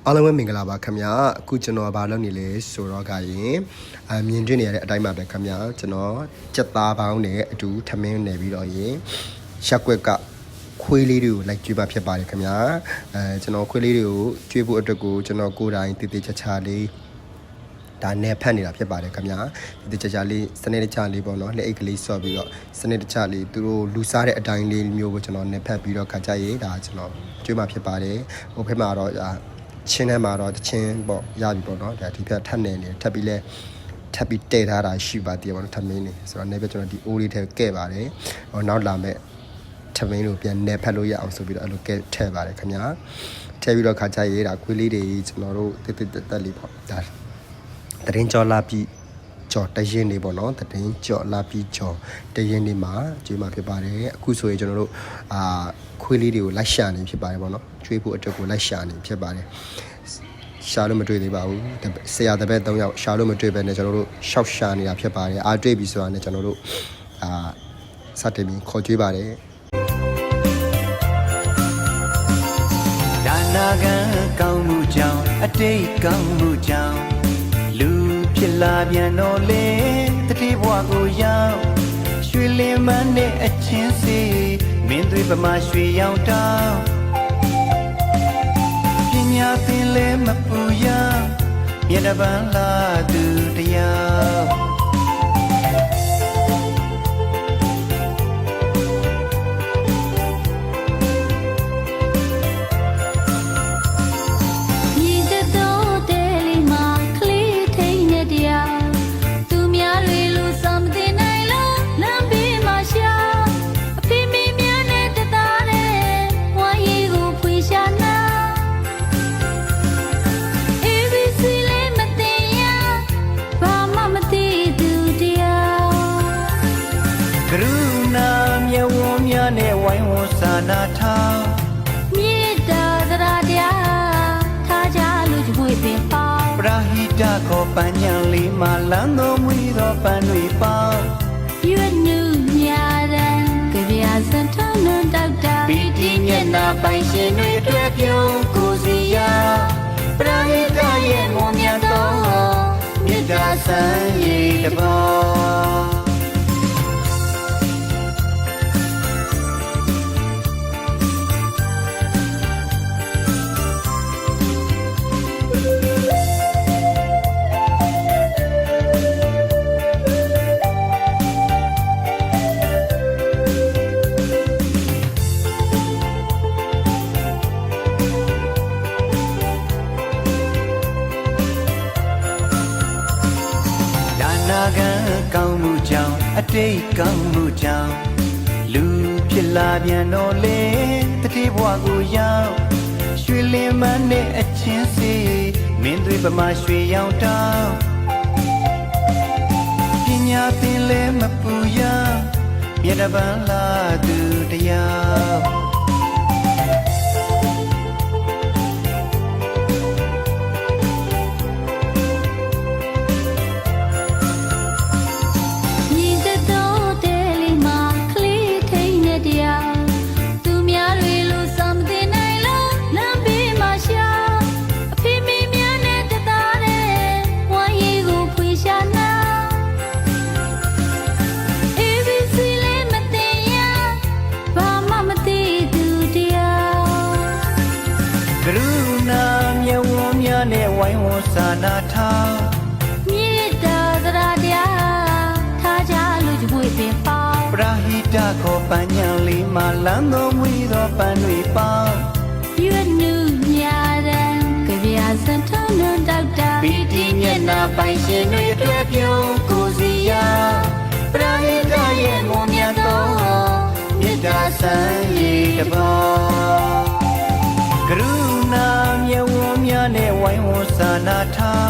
အားလုံးပဲမင်္ဂလာပါခင်ဗျာအခုကျွန်တော်ဘာလုပ်နေလဲဆိုတော့ကရင်မြင်တွေ့နေရတဲ့အတိုင်းပါပဲခင်ဗျာကျွန်တော်စက်သားပေါင်းနဲ့အတူထမင်းနေပြီးတော့ရင်ရက်ွက်ကခွေးလေးတွေကိုလိုက်ကျွေးပါဖြစ်ပါတယ်ခင်ဗျာကျွန်တော်ခွေးလေးတွေကိုကျွေးဖို့အတွက်ကိုကျွန်တော်ကိုယ်တိုင်တည်တည်ချာချာလေးဒါနဲ့ဖတ်နေတာဖြစ်ပါတယ်ခင်ဗျာဒီတခြားလေးစနစ်တခြားလေးပေါ့နော်လက်အိတ်ကလေးဆော့ပြီးတော့စနစ်တခြားလေးသူတို့လူစားတဲ့အတိုင်းလေးမျိုးကိုကျွန်တော်နဲ့ဖတ်ပြီးတော့ခါကြရေးဒါကျွန်တော်ကျွေးမှဖြစ်ပါတယ်ဟိုဖက်မှာတော့ချင်းထဲမှာတော့တချင်းပေါ့ရပြီပေါ့နော်ဒါဒီဖက်ထပ်နေထပ်ပြီးလဲထပ်ပြီးတည်ထားတာရှိပါသေးတယ်ပေါ့နော်ထပ်မင်းနေဆိုတော့နေပဲကျွန်တော်ဒီအိုးလေးထဲကဲ့ပါတယ်ဟိုနောက်လာမဲ့ထပ်မင်းလို့ပြန်နေဖက်လို့ရအောင်ဆိုပြီးတော့အဲ့လိုကဲ့ထည့်ပါတယ်ခင်ဗျာထည့်ပြီးတော့ခါကြရေးဒါခွေးလေးတွေကျွန်တော်တို့တက်လေးပေါ့ဒါတရင်ကြော်လာပြီးကြော်တရင်နေပေါ့နော်တရင်ကြော်လာပြီးကြော်တရင်နေမှာကျွေးမှာဖြစ်ပါတယ်အခုဆိုရင်ကျွန်တော်တို့ခွေးလေးတွေကိုလိုက်ရှာနေဖြစ်ပါတယ်ပေါ့နော်ကျွေးဖို့အတွက်ကိုလိုက်ရှာနေဖြစ်ပါတယ်ရှာလို့မတွေ့သေးပါဘူးဆရာတပည့်3ယောက်ရှာလို့မတွေ့ပဲねကျွန်တော်တို့ရှောက်ရှာနေတာဖြစ်ပါတယ်အားတွေ့ပြီဆိုတာねကျွန်တော်တို့စတင်ပြီးခေါ်ကျွေးပါတယ်ဒါနာကံကောင်းမှုကြောင့်အတိတ်ကောင်းမှုကြောင့်လူဖြစ်လာပြန်တော့လေတတိဘဝကိုရောက်ရွှေလင်းမန်းနဲ့အချင်းစီမင်းသွေးပမာရွှေရောင်တောင်းပညာသင်လဲမပူရမျက်နှာပန်းလာသူတရားကရုဏာမြတ်ဝန်းများနဲ့ဝိုင်းဝန်းစာနာထားမေတ္တာသရတရားထားကြလို့ကြွေးပင်ပေါပရာဟိတခေါ်ပန်းညံလေးမှာလမ်းတော်မူသောပန်းတွေပေါရွတ်နုများတဲ့ကြပြစံထနုတောက်တာပီတိမျက်နာပိုင်ရှင်တွေအတွက်ပြုံးကိုစီယာပရာဟိတရဲ့မွန်မြတ်သောမေတ္တာစံရည်တဘောနာကံကောင်းမှုကြောင့်အတိတ်ကောင်းမှုကြောင့်လူဖြစ်လာပြန်တော့လေတတိဘဝကိုရောက်ရွှေလင်းမန်းနဲ့အချင်းစီမင်းသွေးပမာရွှေရောင်တောင်းပညာသင်လဲမပူရမျက်နှာပန်းလာသူတရားကရုဏာမြတ်ဝန်းများနဲ့ဝိုင်းဝန်းစာနာထားမေတ္တာသရတရားထားကြလို့ကြွေးပင်ပေါပရာဟိတခေါ်ပန်းညံလေးမှာလမ်းတော်မူသောပန်းတွေပေါရွတ်နုများတဲ့ကြပြစံထနုတောက်တာပီတိမျက်နာပိုင်ရှင်တွေအတွက်ပြုံးကိုစီယာပရာဟိတရဲ့မွန်မြတ်သောမေတ္တာစံရည်တဘောကရုဏာမြတ်ဝန်းများနဲ့ဝိုင်းဝန်းစာနာထား